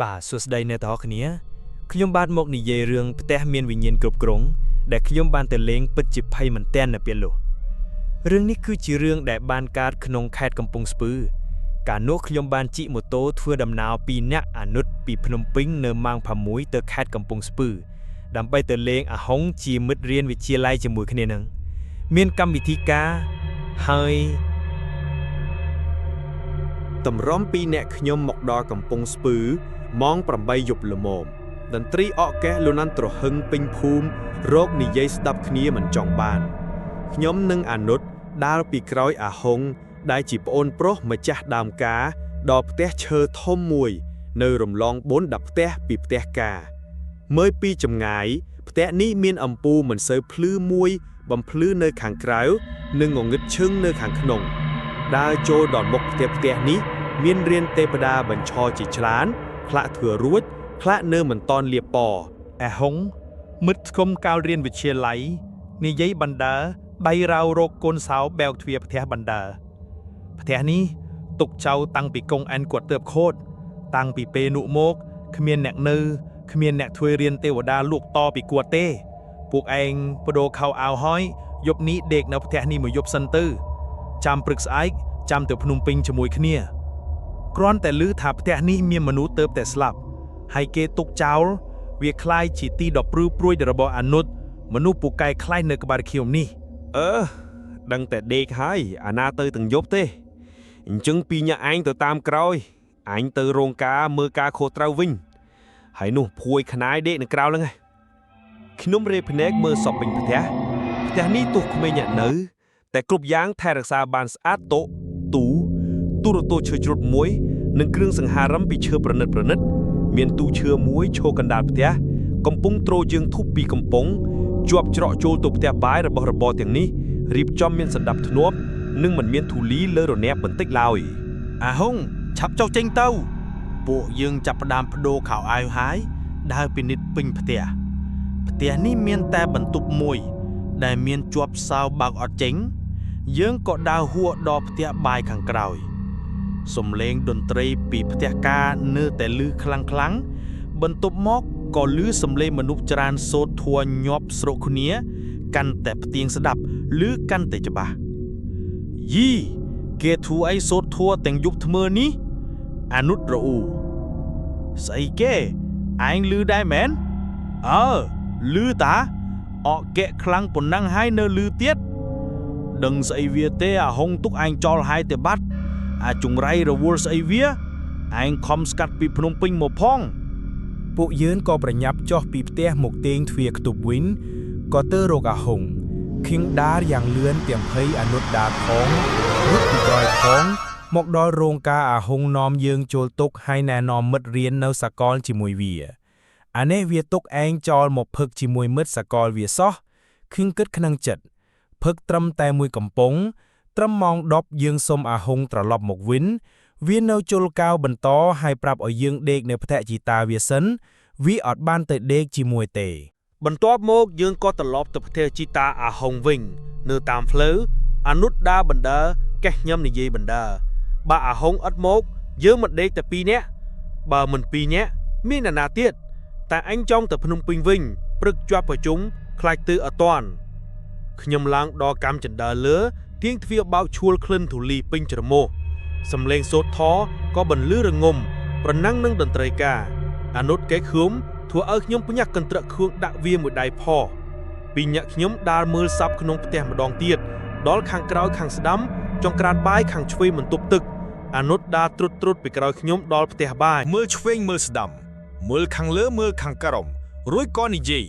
បាទសួស្តីអ្នកទាំងអស់គ្នាខ្ញុំបាទមកនិយាយរឿងផ្ទះមានវិញ្ញាណគ្រប់គ្រងដែលខ្ញុំបានទៅលេងពិតជាភ័យមែនទែននៅពេលនោះរឿងនេះគឺជារឿងដែលបានកើតក្នុងខេត្តកំពង់ស្ពឺកាលនោះខ្ញុំបានជិះម៉ូតូធ្វើដំណើរ2នាក់អនុត្តពីភ្នំពេញនៅម៉ោង6ទៅខេត្តកំពង់ស្ពឺដើម្បីទៅលេងអាហុងជាមិត្តរៀនវិទ្យាល័យជាមួយគ្នានឹងមានកម្មវិធីការហើយតម្រុំ2នាក់ខ្ញុំមកដល់កំពង់ស្ពឺម៉ោង8យប់ល្មមតន្ត្រីអកកេះលូណាន់ត្រហឹងពេញភូមិរោគនិយាយស្ដាប់គ្នាមិនចង់បានខ្ញុំនិងអនុត្តដើរពីក្រោយអាហុងដែលជាប្អូនប្រុសម្ចាស់ដើមការដល់ផ្ទះឈើធំមួយនៅរំលង4ដាក់ផ្ទះពីផ្ទះការមើលពីចម្ងាយផ្ទះនេះមានអំពូលមិនសូវភ្លឺមួយបំភ្លឺនៅខាងក្រៅនិងងងឹតឈឹងនៅខាងក្នុងដើរចូលដល់មុខផ្ទះនេះមានរានទេវតាបញ្ឈរជាច្រើនខ្លះធ្វើរួចខ្លះនៅមិនតន់លាបពណ៌អាហុងមិត្តស្គមកាលរៀនវិទ្យាល័យនិយាយបណ្ដើដៃរៅរកកូនសៅបែកទ្វារផ្ទះបណ្ដើផ្ទះនេះទុកចៅតាំងពីកងអានគាត់ទើបខូចតាំងពីពេលនោះមកគ្មានអ្នកនៅគ្មានអ្នកធ្វើរៀនទេវតាលូកតពីគាត់ទេពួកឯងបដូរខោអាវហើយយប់នេះដេកនៅផ្ទះនេះមួយយប់សិនទៅចាំព្រឹកស្អែកចាំទៅភ្នំពេញជាមួយគ្នាគ្រាន់តែឮថាផ្ទះនេះមានមនុស្សទៅតែស្លាប់ហើយគេទុកចោលវាคล้ายជាទីដ៏ព្រឺព្រួយរបស់អនុត្តមនុស្សពូកែខ្លាយនៅក្បែរខ្ញុំនេះដឹងតែដេកហើយអាណាទៅទាំងយប់ទេអញ្ចឹងពីរនាក់ឯងទៅតាមក្រោយអញទៅរោងការមើលការខុសត្រូវវិញហើយនោះភួយខ្នាយដេកនៅក្រៅហ្នឹងឯងខ្ញុំរេភ្នែកមើលសពពេញផ្ទះនេះទោះក្មេងអ្នកនៅតែគ្រប់យ៉ាងថែរក្សាបានស្អាតតុទូរទស្សន៍ឈើជ្រុតមួយនិងគ្រឿងសង្ហារឹមពីឈើប្រណិតមានទូឈើមួយឈរកណ្ដាលផ្ទះកំពុងទ្រជើងធុបពីកំប៉ុងជាប់ច្រកចូលទៅផ្ទះបាយរបស់របរទាំងនេះរៀបចំមានសណ្ដាប់ធ្នាប់និងមិនមានធូលីលើរនាបបន្តិចឡើយអាហុងឆាប់ចុះចេញទៅពួកយើងចាប់ផ្ដើមបដូរខោអាវហើយដើរពិនិត្យពេញផ្ទះនេះមានតែបន្ទប់មួយដែលមានជាប់សៅបើកអត់ចេញយើងក៏ដើរហួរដល់ផ្ទះបាយខាងក្រោយសំឡេងតន្ត្រីពីផ្ទះការនៅតែឮខ្លាំងបន្ទាប់មកក៏ឮសំឡេងមនុស្សច្រើនសូត្រធัวញាប់ស្រកគ្នាកាន់តែផ្ទៀងស្ដាប់ឮកាន់តែច្បាស់យីគេធូអីសូត្រធัวទាំងយប់ថ្មើរនេះអនុត្តរអ៊ូស្អីគេឯងឮដែរមែនឮតាអកកែខ្លាំងប៉ុណ្ណឹងហើយនៅឮទៀតដឹងស្អីវាទេអាហុងទុកឯងចោលហើយទៅបាត់អាចង្រៃរវល់ស្អីវាឯងខំស្កាត់ពីភ្នំពេញមកផងពួកយើងក៏ប្រញាប់ចុះពីផ្ទះមកទាញទ្វារខ្ទប់វិញក៏ទៅរកអាហុងខៀងដារយ៉ាងលឿនទាំងភ័យអនុត្តដាផងរត់ពីក្រោយផងមកដល់រោងការអាហុងនាំយើងចូលទុកហើយណែនាំមិត្តរៀននៅសាកលជាមួយវាអានេះវាទុកឯងចោលមកផឹកជាមួយមិត្តសាកលវាសោះខៀងគិតក្នុងចិត្តផឹកត្រឹមតែមួយកំប៉ុងត្រឹមម៉ោង10យើងសុំអាហុងត្រឡប់មកវិញវានៅជលកៅបន្តហើយប្រាប់ឲ្យយើងដេកនៅផ្ទះជីតាវាសិនវាអត់បានទៅដេកជាមួយទេបន្ទាប់មកយើងក៏ត្រឡប់ទៅផ្ទះជីតាអាហុងវិញនៅតាមផ្លូវអនុត្តដាបណ្ដើកេះញ៉ាំនិយាយបណ្ដើបើអាហុងអត់មកយើងមិនដេកតែ2នាក់បើមិន2នាក់មានអ្នកណាទៀតតែអញចង់ទៅភ្នំពេញវិញព្រឹកជាប់ប្រជុំខ្លាចទៅអត់តាន់ខ្ញុំឡើងដល់កម្មចន្ទើលើទៀងទ្វារបោកឈួលក្លិនធូលីពេញច្រមុះសំឡេងសូត្រធរក៏បន្លឺរងំប្រណាំងនឹងតន្ត្រីការអនុត្តកេះខួមធ្វើឲ្យខ្ញុំភ្ញាក់កន្ត្រកខួងដាក់វាមួយដៃផពីរញាក់ខ្ញុំដើរមើលសັບក្នុងផ្ទះម្ដងទៀតដល់ខាងក្រោយខាងស្ដាំចង្ក្រានបាយខាងឆ្វេងបន្ទប់ទឹកអនុត្តដើរត្រុតពីក្រោយខ្ញុំដល់ផ្ទះបាយមើលឆ្វេងមើលស្ដាំមើលខាងលើមើលខាងក្រោមរួចក៏និយាយ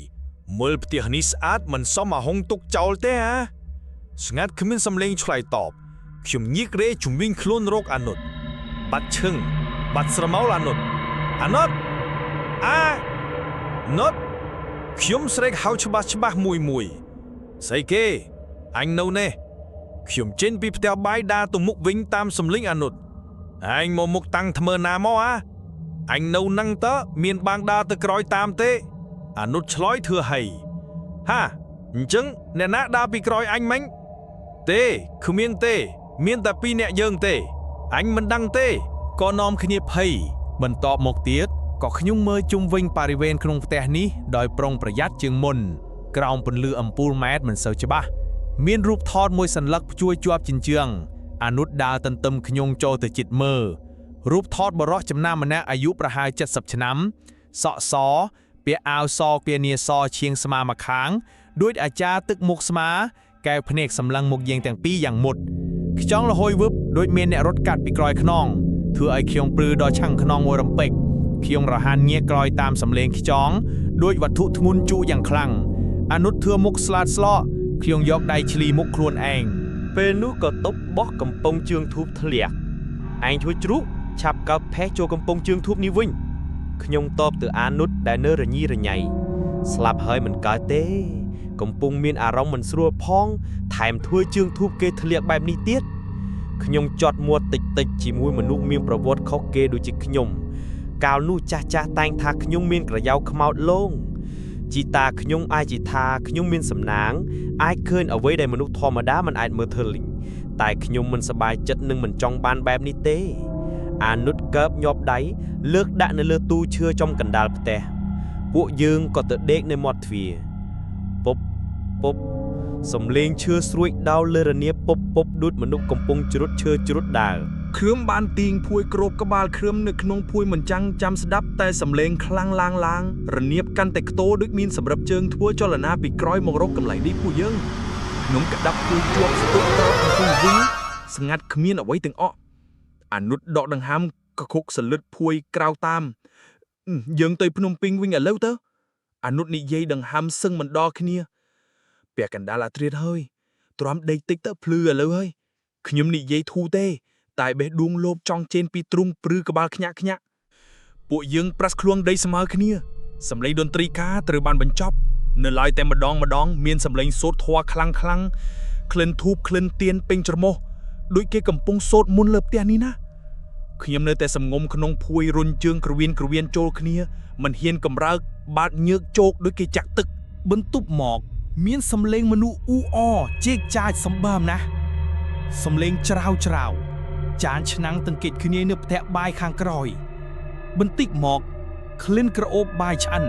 មើលផ្ទះនេះស្អាតមិនសមអាហុងទុកចោលទេស្ងាត់គ្មានសំឡេងឆ្លើយតបខ្ញុំញៀករេជំវិញខ្លួនរកអនុត្តបាត់ឈឹងបាត់ស្រមោលអនុត្តខ្ញុំស្រែកហៅច្បាស់មួយស្អីគេអញនៅនេះខ្ញុំចេញពីផ្ទះបាយដើរទៅមុខវិញតាមសំឡេងអនុត្តឯងមកមុខតាំងថ្មើរណាមកអញនៅនឹងតើមានបាងដើរទៅក្រោយតាមទេអនុត្តឆ្លើយធ្វើហីអញ្ចឹងអ្នកណាដើរពីក្រោយអញមិញទេគ្មានទេមានតែ2នាក់យើងទេអញមិនដឹងទេក៏នាំគ្នាភ័យបន្ទាប់មកទៀត ក៏ខ្ញុំមើលជុំវិញបរិវេណក្នុងផ្ទះនេះដោយប្រុងប្រយ័ត្នជាងមុនក្រោមពន្លឺអំពូលម៉ែតមិនសូវច្បាស់មានរូបថតមួយសន្លឹកព្យួរជាប់ជញ្ជាំងអនុតដើរទន្ទឹមខ្ញុំចូលទៅជិតមើលរូបថតបរិសុទ្ធចំណាំម្នាក់អាយុប្រហែល70ឆ្នាំសក់សពាក់អាវសពានាសឈៀងស្មាមកខាងដូចអាចារ្យទឹកមុខស្មាកែវភ្នែកសម្លឹងមុខយើងទាំងពីរយ៉ាងមុតខ្យងលហួយវឹបដូចមានអ្នករត់កាត់ពីក្រោយខ្នងធ្វើឲ្យខ្ញុំព្រឺដល់ឆាំងខ្នងមួយរំពេចខ្ញុំរហានងាកក្រោយតាមសម្លេងខ្យងដូចវត្ថុធ្ងន់ជូរយ៉ាងខ្លាំងអនុតធ្វើមុខស្លាតស្លក់ខ្ញុំយកដៃឆ្លីមុខខ្លួនឯងពេលនោះក៏តប់បោះកំប៉ុងជើងធូបធ្លាក់ឯងជួយជ្រុះឆាប់កើបផេះចូលកំប៉ុងជើងធូបនេះវិញខ្ញុំតបទៅអានុតដែលនៅរញីរញ៉ៃស្លាប់ហើយមិនកើតទេកំពុងមានអារម្មណ៍មិនស្រួលផងថែមធ្វើជើងធូបគេធ្លាក់បែបនេះទៀតខ្ញុំចត់មាត់តិចជាមួយមនុស្សមានប្រវត្តិខុសគេដូចជាខ្ញុំកាលនោះចាស់តែងថាខ្ញុំមានក្រយ៉ៅខ្មោចលងជីតាខ្ញុំអាចជាថាខ្ញុំមានសំណាងអាចឃើញអ្វីដែលមនុស្សធម្មតាមិនអាចមើលឃើញតែខ្ញុំមិនសប្បាយចិត្តនឹងមិនចង់បានបែបនេះទេអានុតកើបញាប់ដៃលើកដាក់នៅលើទូឈើចំកណ្ដាលផ្ទះពួកយើងក៏ទៅដេកនៅមាត់ទ្វារពុបសំលេងឈើស្រួយដោលលើរនាពុបដូចមនុស្សកំពុងជ្រុតឈើជ្រុតដើរគ្រឿមបានទីងភួយគ្របក្បាលគ្រឿមនៅក្នុងភួយមិនចាំងចាំស្ដាប់តែសំឡេងខ្លាំងឡាងរនាបកាន់តែខ្ទោដូចមានសម្រាប់ជើងធ្វើចលនាពីក្រោយមករកកន្លែងនេះពួកយើងខ្ញុំក្តាប់គឺជាប់ស្ទុះត្រង់អង្គុយវិញស្ងាត់គ្មានអ្វីទាំងអស់អនុតដកដង្ហើមកខុកសលឹតភួយក្រៅតាមយើងទៅភ្នំពេញវិញឥឡូវទៅអនុតនិយាយដង្ហើមសឹងមិនដល់គ្នាពាក់កណ្ដាលអាត្រៀតហើយទ្រាំដេកតិចទៅភ្លឺឥឡូវហើយខ្ញុំនិយាយធូរទេតែបេះដួងលោបចង់ជេនពីទ្រុងព្រឺក្បាលខ្ញាក់ពួកយើងប្រាស់ខ្លួនដីស្មើគ្នាសម្លេងតន្ត្រីការត្រូវបានបញ្ចប់នៅឡើយតែម្ដងមានសម្លេងសូត្រធម៌ខ្លាំងក្លិនធូបក្លិនទៀនពេញច្រមុះដូចគេកំពុងសូត្រមុនលើផ្ទះនេះណាខ្ញុំនៅតែសំងុំក្នុងភួយរុនជើងក្រវៀនចូលគ្នាមិនហ៊ានកម្រើកបាតញើកជោកដូចគេចាក់ទឹកបន្ទប់មកមានសម្លេងមនុស្សអ៊ូអជែកចាយសម្បើមណាស់សម្លេងច្រាវចានឆ្នាំងទង្គិចគ្នានៅផ្ទះបាយខាងក្រោយបន្តិចមកក្លិនក្រអូបបាយឆ្អិន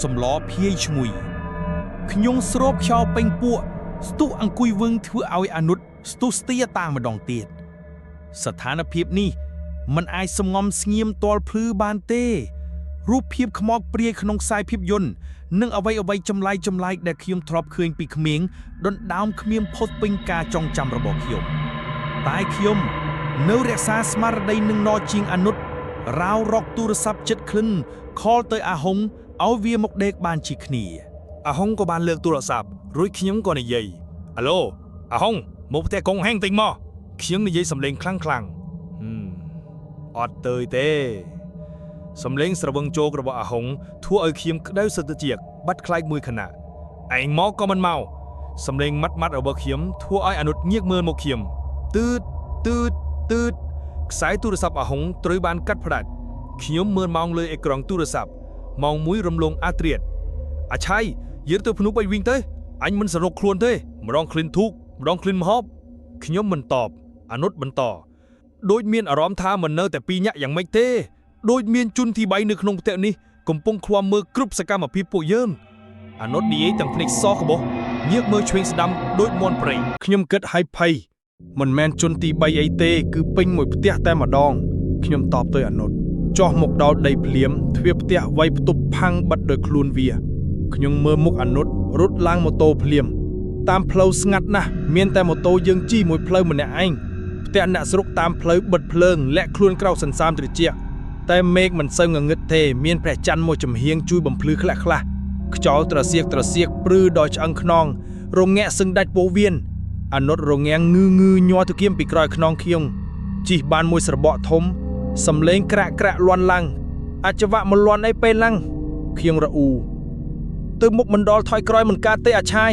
សម្លភាយឈ្ងុយខ្ញុំស្រូបខ្យល់ពេញពួកស្ទុះអង្គុយវឹងធ្វើឲ្យអនុតស្ទុះស្ទាតាមម្ដងទៀតស្ថានភាពនេះមិនអាចសំងំស្ងៀមទាល់ភ្លឺបានទេរូបភាពខ្មោចព្រាយក្នុងខ្សែភាពយន្តនិងអ្វីចម្លែកដែលខ្ញុំធ្លាប់ឃើញពីក្មេងដុនដើមគ្មានផុតពេញការចងចាំរបស់ខ្ញុំតែខ្ញុំនៅរក្សាស្មារតីនឹងណជាងអនុតរាវរកទូរស័ព្ទចិត្តក្លិនខលទៅអាហុងឲ្យវាមកដេកបានជាគ្នាអាហុងក៏បានលើកទូរស័ព្ទរួចខ្ញុំក៏និយាយអាឡូអាហុងមកផ្ទះកងហែងតិចមកខ្ញុំនិយាយសំឡេងខ្លាំងអត់ទៅទេសំឡេងស្រវឹងជោករបស់អាហុងធ្វើឲ្យខ្ញុំក្តៅសឹកទៅជាបាត់ខ្លាចមួយខណៈឯងមកក៏មិនមកសំឡេងម៉ាត់របស់ខ្ញុំធ្វើឲ្យអនុតងាកមើលមកខ្ញុំទឺតខ្សែទូរស័ព្ទអាហុងត្រូវបានកាត់ផ្ដាច់ខ្ញុំមើលម៉ោងលើអេក្រង់ទូរស័ព្ទម៉ោង1រំលងអាត្រៀតអាឆៃយើងទៅភ្នំពេញវិញទៅអញមិនសរុកខ្លួនទេម្ដងក្លិនធូកម្ដងក្លិនម្ហូបខ្ញុំមិនតបអនុតបន្តដូចមានអារម្មណ៍ថាមិននៅតែពីរញាក់យ៉ាងម៉េចទេដូចមានជនទី3នៅក្នុងផ្ទះនេះកំពុងឃ្លាំមើលគ្រប់សកម្មភាពពួកយើងអនុតនិយាយទាំងភ្នែកសក្បុសងាកមើលឆ្វេងស្ដាំដូចមាន់ព្រៃខ្ញុំគិតឲ្យភ័យមិនមែនជនទី3អីទេគឺពេញមួយផ្ទះតែម្ដងខ្ញុំតបទៅអនុតចោះមកដល់ដីភ្លាមទ្វារផ្ទះវាយផ្ទប់ផាំងបិទដោយខ្លួនវាខ្ញុំមើលមុខអនុតរត់ឡើងម៉ូតូភ្លាមតាមផ្លូវស្ងាត់ណាស់មានតែម៉ូតូយើងជិះមួយផ្លូវម្នាក់ឯងផ្ទះអ្នកស្រុកតាមផ្លូវបិទភ្លើងលាក់ខ្លួនក្រោកសន្សាមត្រជាក់តែមេឃមិនសូវងងឹតទេមានព្រះច័ន្ទមកចំហៀងជួយបំភ្លឺខ្លះខ្យល់ត្រសៀកព្រឺដល់ឆ្អឹងខ្នងរងាក់សឹងដាច់ពោះវៀនអនុតរងាំងងឺញ័រទៅគៀមពីក្រោយខ្នងខ្ញុំជិះបានមួយស្របក់ធំសំឡេងក្រាក់លាន់ឡើងអាចវៈមកលាន់អីពេលឡើងខ្ញុំរអ៊ូទៅមុខមិនដល់ថយក្រោយមិនកើតទេអាឆាយ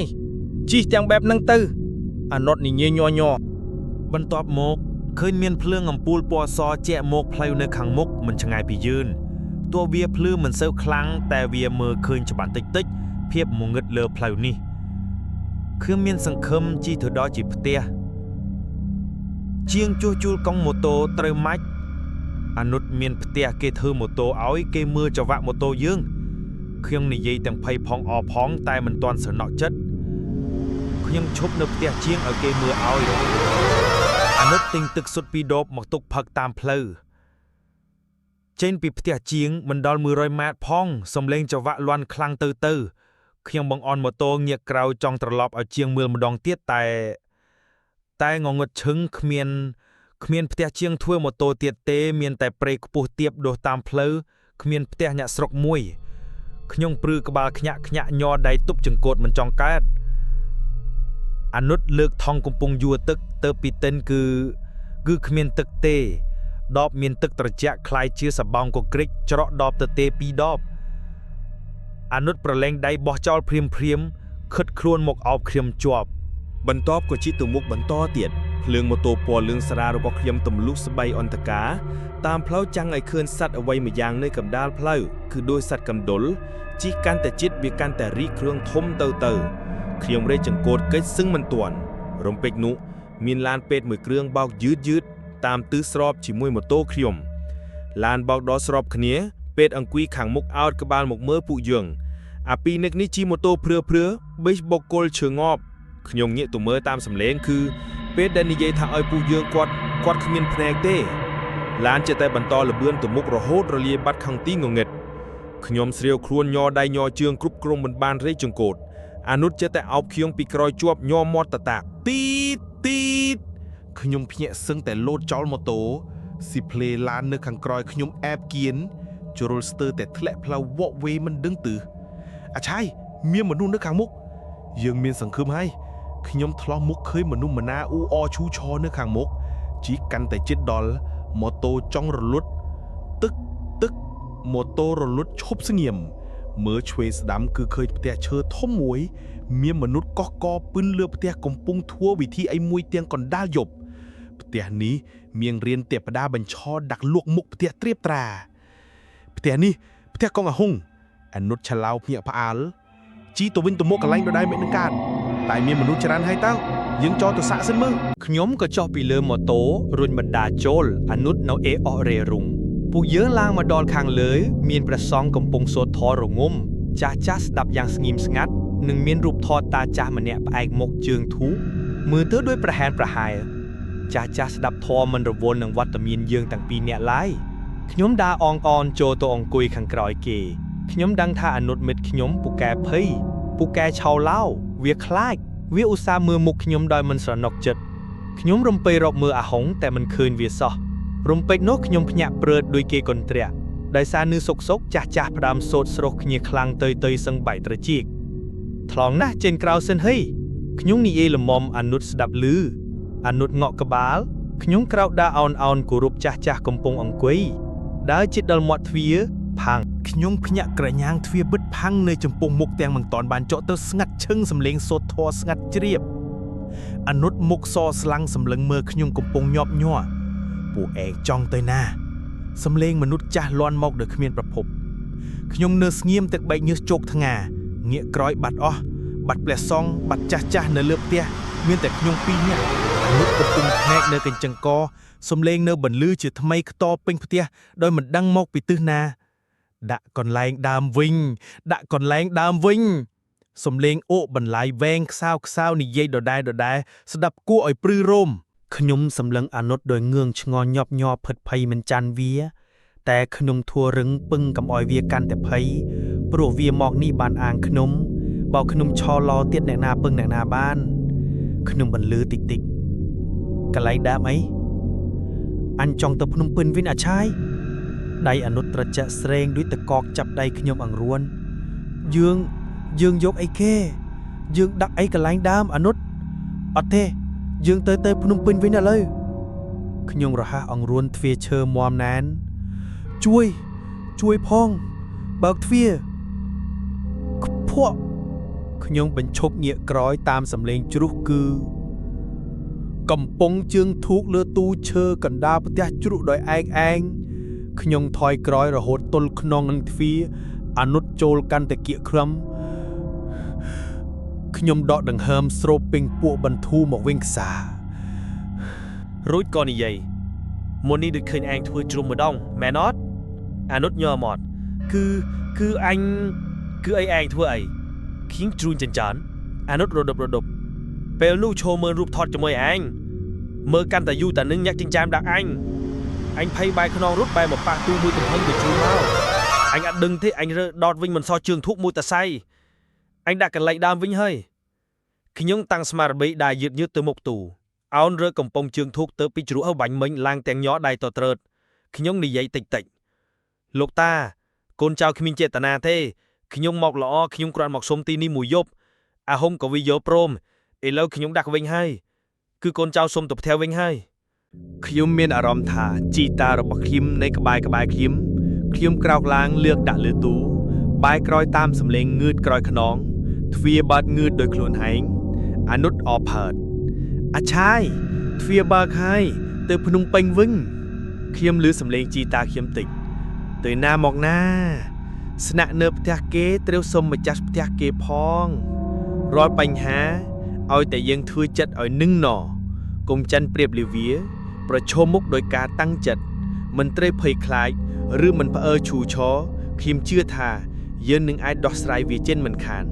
ជិះទាំងបែបហ្នឹងទៅអនុតនិយាយញ័របន្ទាប់មកឃើញមានភ្លើងអំពូលពណ៌សជាក់មកផ្លូវនៅខាងមុខមិនឆ្ងាយពីយើងទោះវាភ្លឺមិនសូវខ្លាំងតែវាមើលឃើញច្បាស់តិចភាពងងឹតលើផ្លូវនេះខ្ញុំមានសង្ឃឹមជិះទៅដល់ជាផ្ទះជាងជួសជុលកង់ម៉ូតូត្រូវម៉ាច់ អនុត្តមានផ្ទះគេធ្វើម៉ូតូឲ្យគេមើលចង្វាក់ម៉ូតូយើងខ្ញុំនិយាយទាំងភ័យផងអផងតែមិនទាន់ស្រណុកចិត្តខ្ញុំឈប់នៅផ្ទះជាងឲ្យគេមើលឲ្យអនុត្តទិញទឹកសុទ្ធ2ដបមកទុកផឹកតាមផ្លូវចេញពីផ្ទះជាងមិនដល់100ម៉ែត្រផងសំឡេងចង្វាក់លាន់ខ្លាំងទៅខ្ញុំបង្អន់ម៉ូតូងាកក្រៅចង់ត្រឡប់ឲ្យជាងមើលម្ដងទៀតតែងងឹតឈឹងគ្មានផ្ទះជាងធ្វើម៉ូតូទៀតទេមានតែព្រៃខ្ពស់ទាបដុះតាមផ្លូវគ្មានផ្ទះអ្នកស្រុកមួយខ្ញុំព្រឺក្បាលខ្ញាក់ញ័រដៃទប់ចង្កូតមិនចង់កើតអនុត្តលើកថង់កំពុងយួរទឹកទៅពីទិនគឺគ្មានទឹកទេដបមានទឹកត្រជាក់คล้ายជាសបោងកក្រិចច្រកដបទៅទេ2ដបអនុត្តប្រឡែងដៃបោះចោលព្រាមខិតខ្លួនមកអោបខ្ញុំជាប់បន្ទាប់ក៏ជិះទៅមុខបន្តទៀតភ្លើងម៉ូតូពណ៌លឿងស្រាលរបស់ខ្ញុំទម្លុះស្បៃអន្តការតាមផ្លូវចាំងឲ្យឃើញសត្វអ្វីម្យ៉ាងនៅកណ្ដាលផ្លូវគឺដូចសត្វកណ្ដុរជិះកាន់តែជិតវាកាន់តែរីកគ្រឿងធំទៅខ្ញុំរេចចង្កូតកិច្ចសឹងមិនទាន់រំពេចនោះមានឡានពេទ្យមួយគ្រឿងបោកយឺតតាមទិសស្របជាមួយម៉ូតូខ្ញុំឡានបោកដល់ស្របគ្នាពេទ្យអង្គុយខាងមុខអោតក្បាលមកមើលពួកយើងអាពីរនាក់នេះជិះម៉ូតូព្រឿបេសបុកគល់ឈើងប់ខ្ញុំងាកទៅមើលតាមសម្លេងគឺពេទ្យដែលនិយាយថាឲ្យពួកយើងគាត់គ្មានភ្នែកទេឡានចេះតែបន្តលបឿនទៅមុខរហូតរលាយបាត់ខាងទីងងឹតខ្ញុំស្រាវខ្លួនញ័រដៃញ័រជើងគ្រប់គ្រងមិនបានរេចង្កូតអនុត្តចេះតែអោបខៀងពីក្រោយជាប់ញ័រមាត់តតាក់ទីតខ្ញុំភ្ញាក់សឹងតែលោតចោលម៉ូតូស៊ីផ្លេឡាននៅខាងក្រោយខ្ញុំអែបគៀនជ្រុលស្ទើរតែធ្លាក់ផ្លូវវក់វេមិនដឹងទិសអាឆាយមានមនុស្សនៅខាងមុខយើងមានសង្ឃឹមហើយខ្ញុំធ្លោះមុខឃើញមនុស្សម្នាអ៊ូអឈូឆនៅខាងមុខជីកកាន់តែជិតដល់ម៉ូតូចង់រលត់ទឹកម៉ូតូរលត់ឈប់ស្ងៀមមើលឆ្វេងស្ដាំគឺឃើញផ្ទះឈើធំមួយមានមនុស្សកោះកពឹនលើផ្ទះកំពុងធ្វើវិធីអីមួយទាំងកណ្ដាលយប់ផ្ទះនេះមានរៀនទេពតាបញ្ឆោតដាក់លក់មុខផ្ទះត្រៀបត្រាផ្ទះនេះផ្ទះកងអាហុងអនុត្តឆឡៅភ្ញាក់ផ្អើលជីទៅវិញទៅមកកន្លែងដដែលមិននឹងកើតតែមានមនុស្សច្រើនហើយតើយើងចោលទៅសាក់សិនមើលខ្ញុំក៏ចុះពីលើម៉ូតូរុញបណ្ដាចូលអនុត្តនៅអេអរេរុងពួកយើងឡើងមកដល់ខាងលើមានព្រះសង្ឃកំពុងសូត្រធម៌រងំចាស់ស្ដាប់យ៉ាងស្ងៀមស្ងាត់និងមានរូបថតតាចាស់ម្នាក់ផ្អែកមុខជើងធូរមើលទៅដូចប្រហែលប្រហែលចាស់ស្ដាប់ធម៌មិនរវល់នឹងវត្តមានយើងទាំងពីរនាក់ឡើយខ្ញុំដើរអងអនចូលទៅអង្គុយខាងក្រោយគេខ្ញុំដឹងថាអនុត្តមិត្តខ្ញុំពូកែភ័យពូកែឆោឡោវាខ្លាចវាឧស្សាហ៍មើលមុខខ្ញុំដោយមិនស្រណុកចិត្តខ្ញុំរំពៃរកមើលអាហុងតែមិនឃើញវាសោះរំពេចនោះខ្ញុំភ្ញាក់ព្រើតដោយគេកុនត្រាក់ដោយសារនឿសុកចាស់ផ្ដើមសូត្រស្រុះគ្នាខ្លាំងទៅសឹងបែកត្រចៀកថ្លង់ណាស់ចេញក្រៅសិនហីខ្ញុំនិយាយលំមអនុត្តស្ដាប់ឮអនុត្តងក់ក្បាលខ្ញុំក្រោកដើរអោនគោរពចាស់កំពុងអង្គុយដើរជិតដល់មាត់ទ្វារផាំងខ្ញុំភ្ញាក់ក្រញាងទ្វារបិទផាំងនៅចំពោះមុខទាំងមិនតាន់បានចកទៅស្ងាត់ឈឹងសំឡេងសូត្រធម៌ស្ងាត់ជ្រាបអនុត្តមុខសស្លាំងសម្លឹងមើលខ្ញុំកំពុងញាប់ញ័រពួកឯងចង់ទៅណាសំឡេងមនុស្សចាស់លាន់មកដោយគ្មានប្រភពខ្ញុំនៅស្ងៀមទឹកបែកញើសជោកថ្ងាងាកក្រោយបាត់អស់បាត់ព្រះសង្ឃបាត់ចាស់នៅលើផ្ទះមានតែខ្ញុំពីរនាក់អនុត្តកំពុងភ្នែកនៅកញ្ចឹងកសំឡេងនៅបន្លឺជាថ្មីខ្ទរពេញផ្ទះដោយមិនដឹងមកពីទិសណាដាក់កន្លែងដើមវិញសំឡេងអូកបន្លាយវែងខ្សោនិយាយដដែលស្ដាប់គួរឲ្យព្រឺរោមខ្ញុំសម្លឹងអនុត្តដោយងឿងឆ្ងល់ញាប់ញ័រភិតភ័យមិនចាន់វាតែខ្ញុំធួររឹងពឹងកុំឲ្យវាកាន់តែភ័យព្រោះវាមកនេះបានអាងខ្ញុំបើខ្ញុំឆោឡោទៀតអ្នកណាពឹងអ្នកណាបានខ្ញុំបន្លឺតិចកន្លែងដើមអីអញចង់ទៅភ្នំពេញវិញអាឆាយដៃអនុត្តត្រជាក់ស្រេងដូចតកកចាប់ដៃខ្ញុំអង្រួនយើងយកអីគេយើងដាក់អីកន្លែងដើមអនុត្តអត់ទេយើងទៅភ្នំពេញវិញឥឡូវខ្ញុំរហ័សអង្រួនទ្វារឈើមាំណែនជួយផងបើកទ្វារខ្ភក់ខ្ញុំបញ្ឈប់ងាកក្រោយតាមសម្លេងជ្រុះគឺកំពុងជើងធូកលើទូឈើកណ្ដាលផ្ទះជ្រុះដោយឯងខ្ញុំថយក្រោយរហូតទល់ខ្នងនឹងទ្វារអនុត្តចូលកាន់តែគៀកក្រឹមខ្ញុំដកដង្ហើមស្រូបពេញពួកបន្ធូរមកវិញខ្សារួចក៏និយាយ មុននេះដូចឃើញឯងធ្វើជ្រុំម្ដងមែនអត់អានុតញ័រមកគឺអញគឺអីឯងធ្វើអីឃីងជ្រួញចិញ្ចានអានុតរដប់ពេលនោះឈរមើលរូបថតជាមួយឯងមើលកាន់តែយូរតានឹងញាក់ចិញ្ចាមដាក់អញភ័យបែរខ្នងរត់បែរមកប៉ះទូមួយកំហឹងទៅជួលមកអញអត់ដឹងទេអញរើដតវិញមិនសោះជើងធូបមួយតសៃអញដាក់កន្លែងដើមវិញហើយខ្ញុំតាំងស្មារតីដើរយឺតទៅមុខទូអោនរើកំប៉ុងជើងធូបទៅពីជ្រោះបាញ់មិញឡើងទាំងញ័រដៃតត្រើតខ្ញុំនិយាយតិចលោកតាកូនចៅគ្មានចេតនាទេខ្ញុំមកល្អខ្ញុំគ្រាន់មកសុំទីនេះមួយយប់អាហុងក៏វាយល់ព្រមឥឡូវខ្ញុំដាក់វិញហើយគឺកូនចៅសុំទៅផ្ទះវិញហើយខ្ញុំមានអារម្មណ៍ថាជីតារបស់ខ្ញុំនៅក្បែរខ្ញុំក្រោកឡើងលើកដាក់លើទូបាយក្រោយតាមសំឡេងងឿតក្រោយខ្នងទ្វារបាត់ងឿតដោយខ្លួនឯងអានុតអបហឺតអាឆាយទ្វារបើកហើយទៅភ្នំពេញវិញខ្ញុំឮសំឡេងជីតាខ្ញុំតិចទៅណាមកណាស្នាក់នៅផ្ទះគេត្រូវសុំម្ចាស់ផ្ទះគេផងរាល់បញ្ហាឲ្យតែយើងធ្វើចិត្តឲ្យនឹងណកុំចិនប្រៀបលាវាប្រឈមមុខដោយការតាំងចិត្តមិនត្រូវភ័យខ្លាចឬមិនផ្អើឈូឆរខ្ញុំជឿថាយើងនឹងអាចដោះស្រាយវាចេញមិនខាន